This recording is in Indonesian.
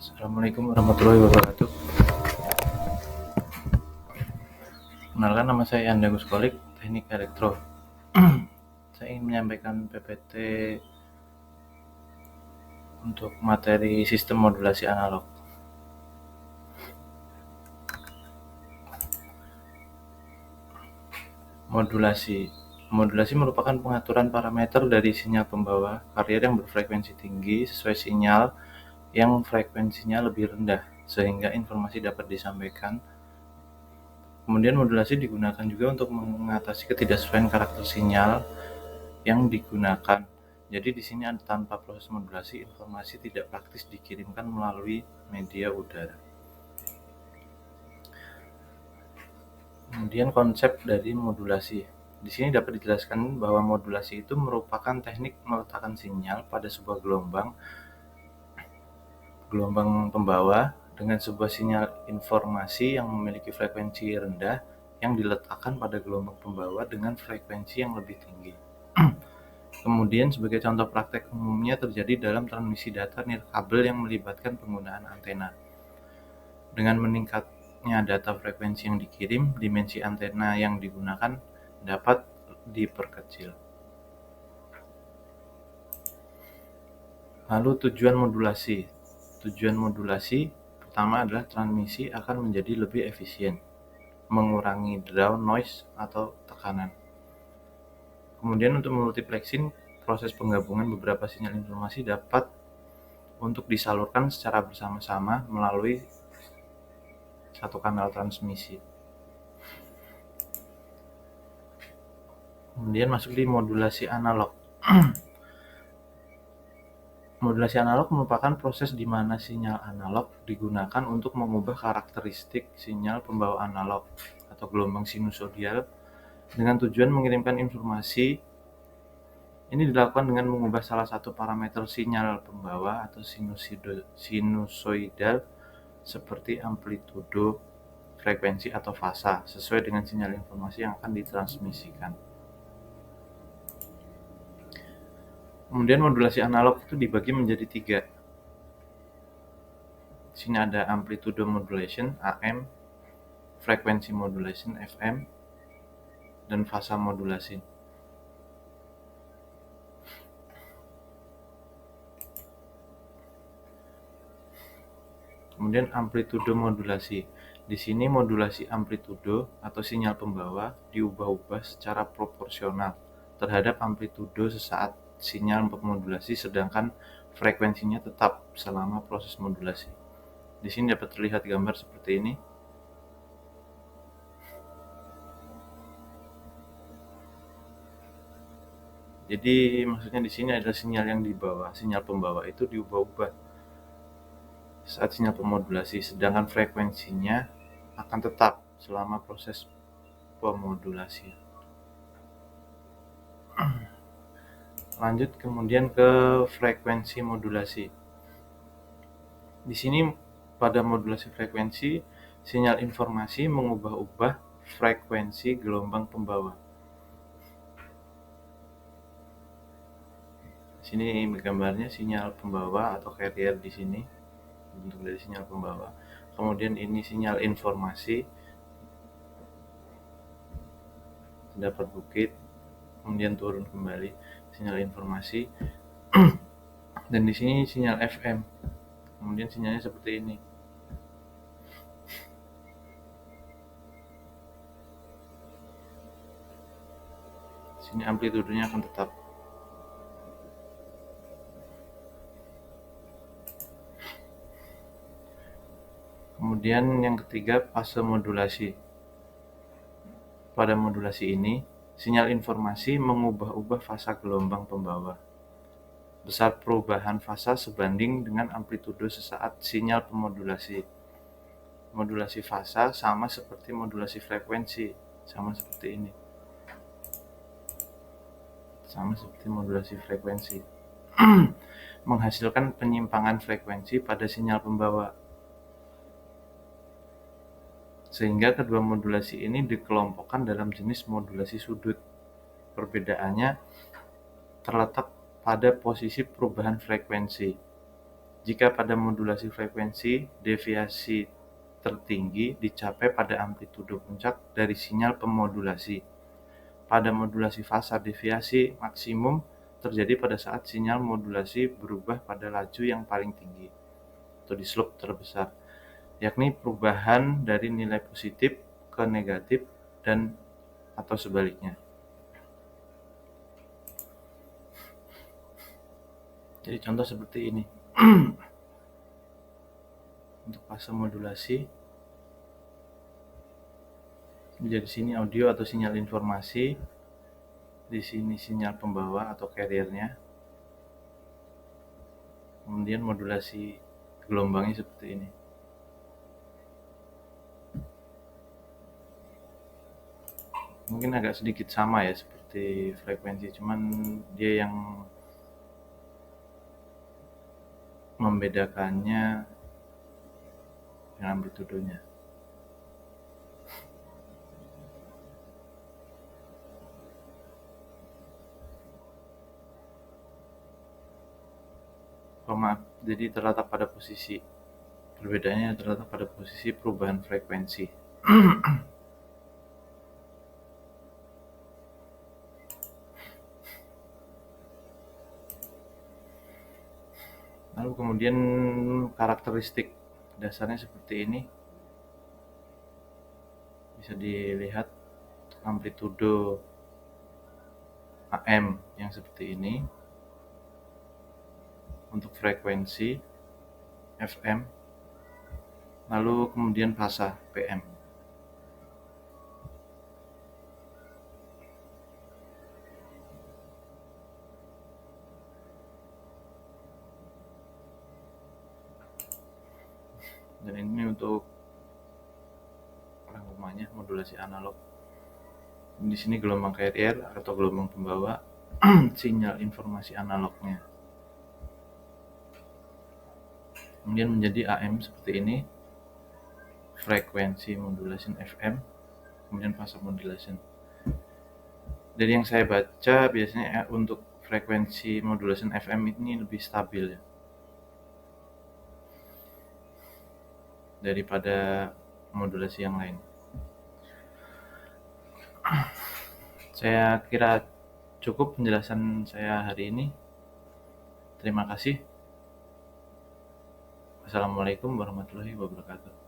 Assalamualaikum warahmatullahi wabarakatuh. Kenalkan, nama saya Anda Guskolik, Teknik Elektro. Saya ingin menyampaikan PPT untuk materi sistem modulasi analog. Modulasi merupakan pengaturan parameter dari sinyal pembawa carrier yang berfrekuensi tinggi sesuai sinyal yang frekuensinya lebih rendah, sehingga informasi dapat disampaikan. Kemudian modulasi digunakan juga untuk mengatasi ketidaksesuaian karakter sinyal yang digunakan. Jadi di sini tanpa proses modulasi, informasi tidak praktis dikirimkan melalui media udara. Kemudian konsep dari modulasi. Di sini dapat dijelaskan bahwa modulasi itu merupakan teknik meletakkan sinyal pada sebuah gelombang pembawa dengan sebuah sinyal informasi yang memiliki frekuensi rendah yang diletakkan pada gelombang pembawa dengan frekuensi yang lebih tinggi. Kemudian sebagai contoh praktek umumnya terjadi dalam transmisi data nirkabel yang melibatkan penggunaan antena. Dengan meningkatnya data frekuensi yang dikirim, dimensi antena yang digunakan dapat diperkecil. Lalu tujuan modulasi. Tujuan modulasi pertama adalah transmisi akan menjadi lebih efisien, mengurangi draw noise atau tekanan. Kemudian untuk multiplexing, proses penggabungan beberapa sinyal informasi dapat untuk disalurkan secara bersama-sama melalui satu kanal transmisi. Kemudian masuk di modulasi analog. Modulasi analog merupakan proses di mana sinyal analog digunakan untuk mengubah karakteristik sinyal pembawa analog atau gelombang sinusoidal dengan tujuan mengirimkan informasi. Ini dilakukan dengan mengubah salah satu parameter sinyal pembawa atau sinusoidal seperti amplitudo, frekuensi, atau fasa sesuai dengan sinyal informasi yang akan ditransmisikan. Kemudian modulasi analog itu dibagi menjadi 3. Di sini ada amplitude modulation (AM), frequency modulation (FM), dan fasa modulasi. Kemudian amplitude modulasi. Di sini modulasi amplitudo atau sinyal pembawa diubah-ubah secara proporsional terhadap amplitudo sesaat sinyal pemodulasi, sedangkan frekuensinya tetap selama proses modulasi. Di sini dapat terlihat gambar seperti ini. Jadi maksudnya di sini adalah sinyal yang dibawa, sinyal pembawa itu diubah-ubah saat sinyal pemodulasi, sedangkan frekuensinya akan tetap selama proses pemodulasi. Lanjut kemudian ke frekuensi modulasi. Di sini pada modulasi frekuensi, sinyal informasi mengubah-ubah frekuensi gelombang pembawa. Di sini gambarnya sinyal pembawa atau carrier di sini, bentuk dari sinyal pembawa. Kemudian ini sinyal informasi, dapat bukit, kemudian turun kembali sinyal informasi. Dan di sini sinyal FM. Kemudian sinyalnya seperti ini. Sini amplitudenya akan tetap. Kemudian yang ketiga, fase modulasi. Pada modulasi ini, sinyal informasi mengubah-ubah fasa gelombang pembawa. Besar perubahan fasa sebanding dengan amplitudo sesaat sinyal pemodulasi. Modulasi fasa sama seperti modulasi frekuensi, sama seperti ini. Sama seperti modulasi frekuensi. Menghasilkan penyimpangan frekuensi pada sinyal pembawa. Sehingga kedua modulasi ini dikelompokkan dalam jenis modulasi sudut. Perbedaannya terletak pada posisi perubahan frekuensi. Jika pada modulasi frekuensi, deviasi tertinggi dicapai pada amplitudo puncak dari sinyal pemodulasi. Pada modulasi fasa, deviasi maksimum terjadi pada saat sinyal modulasi berubah pada laju yang paling tinggi atau di slope terbesar, yakni perubahan dari nilai positif ke negatif dan atau sebaliknya. Jadi contoh seperti ini. Untuk fase modulasi, jadi sini audio atau sinyal informasi, di sini sinyal pembawa atau carrier-nya, kemudian modulasi gelombangnya seperti ini. Mungkin agak sedikit sama ya seperti frekuensi, cuman dia yang membedakannya dengan amplitudonya. Oh, maaf, jadi terletak pada posisi, perbedaannya terletak pada posisi perubahan frekuensi. Lalu kemudian karakteristik dasarnya seperti ini. Bisa dilihat amplitudo AM yang seperti ini, untuk frekuensi FM, lalu kemudian fasa PM. Dan ini untuk rangkumannya modulasi analog. Di sini gelombang carrier atau gelombang pembawa sinyal informasi analognya. Kemudian menjadi AM seperti ini, frekuensi modulasi FM, kemudian fase modulasi. Dari yang saya baca biasanya untuk frekuensi modulasi FM ini lebih stabil ya, daripada modulasi yang lain. Saya kira cukup penjelasan saya hari ini. Terima kasih. Assalamualaikum warahmatullahi wabarakatuh.